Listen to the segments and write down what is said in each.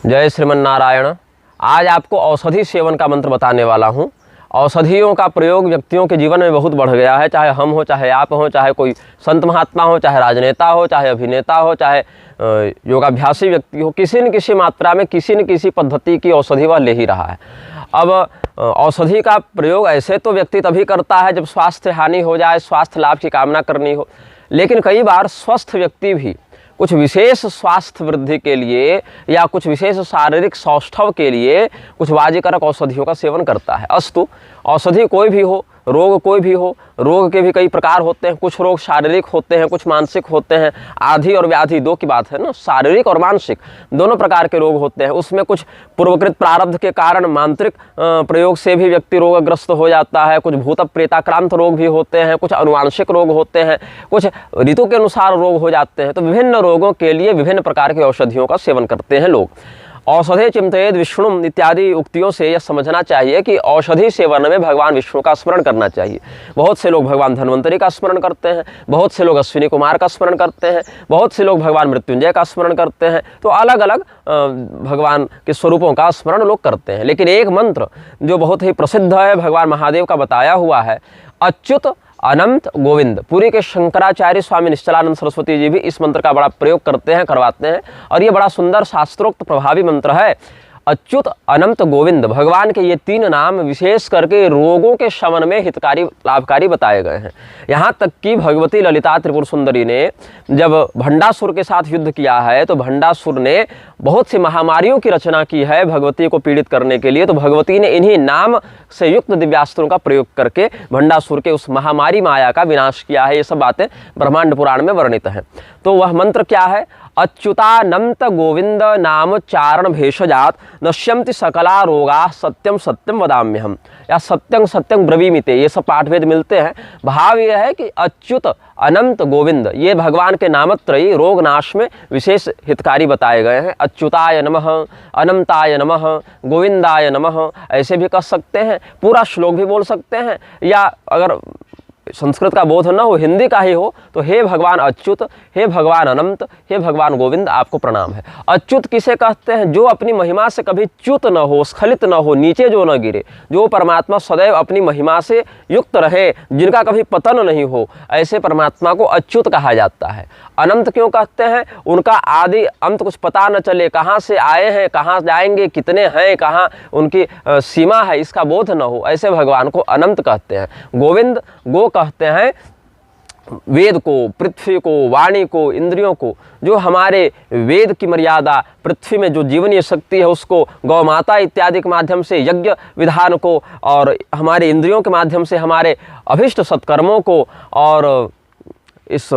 जय श्रीमन नारायण। आज आपको औषधि सेवन का मंत्र बताने वाला हूँ। औषधियों का प्रयोग व्यक्तियों के जीवन में बहुत बढ़ गया है, चाहे हम हो, चाहे आप हो, चाहे कोई संत महात्मा हो, चाहे राजनेता हो, चाहे अभिनेता हो, चाहे योगाभ्यासी व्यक्ति हो, किसी न किसी मात्रा में किसी न किसी पद्धति की औषधि वह ले ही रहा है। अब औषधि का प्रयोग ऐसे तो व्यक्ति तभी करता है जब स्वास्थ्य हानि हो जाए, स्वास्थ्य लाभ की कामना करनी हो, लेकिन कई बार स्वस्थ व्यक्ति भी कुछ विशेष स्वास्थ्य वृद्धि के लिए या कुछ विशेष शारीरिक सौष्ठव के लिए कुछ वाजिकारक औषधियों का सेवन करता है। अस्तु, औषधि कोई भी हो, रोग कोई भी हो, रोग के भी कई प्रकार होते हैं। कुछ रोग शारीरिक होते हैं, कुछ मानसिक होते हैं। आधि और व्याधि दो की बात है ना, शारीरिक और मानसिक दोनों प्रकार के रोग होते हैं। उसमें कुछ पूर्वकृत प्रारब्ध के कारण मांत्रिक प्रयोग से भी व्यक्ति रोगग्रस्त हो जाता है, कुछ भूत प्रेताक्रांत रोग भी होते हैं, कुछ अनुवांशिक रोग होते हैं, कुछ ऋतु के अनुसार रोग हो जाते हैं। तो विभिन्न रोगों के लिए विभिन्न प्रकार की औषधियों का सेवन करते हैं लोग। औषधे चिंतयेद विष्णु इत्यादि उक्तियों से यह समझना चाहिए कि औषधि सेवन में भगवान विष्णु का स्मरण करना चाहिए। बहुत से लोग भगवान धन्वंतरी का स्मरण करते हैं, बहुत से लोग अश्विनी कुमार का स्मरण करते हैं, बहुत से लोग भगवान मृत्युंजय का स्मरण करते हैं। तो अलग अलग भगवान के स्वरूपों का स्मरण लोग करते हैं। लेकिन एक मंत्र जो बहुत ही प्रसिद्ध है, भगवान महादेव का बताया हुआ है, अच्युत अनंत गोविंद। पुरी के शंकराचार्य स्वामी निश्चलानंद सरस्वती जी भी इस मंत्र का बड़ा प्रयोग करते हैं, करवाते हैं, और ये बड़ा सुंदर शास्त्रोक्त प्रभावी मंत्र है। अच्युत अनंत गोविंद, भगवान के ये तीन नाम विशेष करके रोगों के शमन में हितकारी लाभकारी बताए गए हैं। यहाँ तक कि भगवती ललिता त्रिपुर सुंदरी ने जब भंडासुर के साथ युद्ध किया है तो भंडासुर ने बहुत सी महामारियों की रचना की है भगवती को पीड़ित करने के लिए। तो भगवती ने इन्हीं नाम से युक्त दिव्यास्त्रों का प्रयोग करके भंडासुर के उस महामारी माया का विनाश किया है। ये सब बातें ब्रह्मांड पुराण में वर्णित हैं। तो वह मंत्र क्या है? अच्युतानंत गोविंद नाम चारण भेषजात नश्यन्ति सकला रोगा सत्यम सत्यम वदाम्यहम, या सत्यं सत्यं ब्रवीमिते, ये सब पाठभेद मिलते हैं। भाव यह है कि अच्युत अनंत गोविंद ये भगवान के नामत्रयी रोग नाश में विशेष हितकारी बताए गए हैं। अच्युताय नमः, अनंताय नमः, गोविंदाय नमः, ऐसे भी कह सकते हैं। पूरा श्लोक भी बोल सकते हैं, या अगर संस्कृत का बोध न हो, हिंदी का ही हो, तो हे भगवान अच्युत, हे भगवान अनंत, हे भगवान गोविंद, आपको प्रणाम है। अच्युत किसे कहते हैं? जो अपनी महिमा से कभी च्युत न हो, स्खलित न हो, नीचे जो न गिरे, जो परमात्मा सदैव अपनी महिमा से युक्त रहे, जिनका कभी पतन नहीं हो, ऐसे परमात्मा को अच्युत कहा जाता है। अनंत क्यों कहते हैं? उनका आदि अंत कुछ पता न चले, कहाँ से आए हैं, कहाँ जाएंगे, कितने हैं, कहाँ उनकी सीमा है, इसका बोध न हो, ऐसे भगवान को अनंत कहते हैं। गोविंद, गो कहते हैं वेद को, पृथ्वी को, वाणी को, इंद्रियों को। जो हमारे वेद की मर्यादा, पृथ्वी में जो जीवनीय शक्ति है उसको, गौ माता इत्यादि के माध्यम से यज्ञ विधान को, और हमारे इंद्रियों के माध्यम से हमारे अभिष्ट सत्कर्मों को, और इस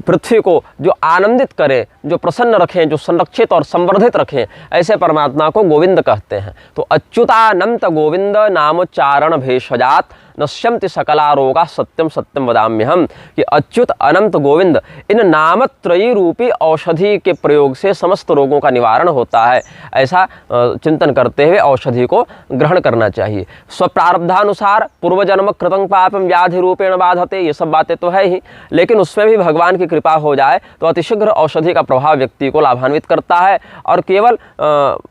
पृथ्वी को जो आनंदित करें, जो प्रसन्न रखें, जो संरक्षित और संवर्धित रखें, ऐसे परमात्मा को गोविंद कहते हैं। तो अच्युतानंत गोविंद नाम चारण भेषजात नश्यन्ति सकला रोगा सत्यम सत्यम वदाम्यहम, कि अच्युत अनंत गोविंद इन नामत्रयी रूपी औषधि के प्रयोग से समस्त रोगों का निवारण होता है। ऐसा चिंतन करते हुए औषधि को ग्रहण करना चाहिए। स्वप्रारब्धानुसार पूर्वजन्म कृतं पापम व्याधि रूपेण बाधते, ये सब बातें तो है ही, लेकिन उसमें भी भगवान की कृपा हो जाए तो अतिशीघ्र औषधि का प्रभाव व्यक्ति को लाभान्वित करता है। और केवल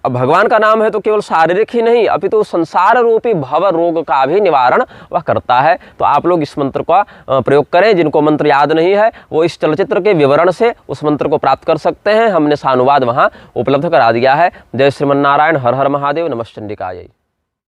भगवान का नाम है तो केवल शारीरिक ही नहीं, अपितु संसार रूपी भव रोग का भी निवारण वह करता है। तो आप लोग इस मंत्र का प्रयोग करें। जिनको मंत्र याद नहीं है वो इस चलचित्र के विवरण से उस मंत्र को प्राप्त कर सकते हैं। हमने सानुवाद वहाँ उपलब्ध करा दिया है। जय श्रीमन नारायण, हर हर महादेव, नमः चंडिकाय।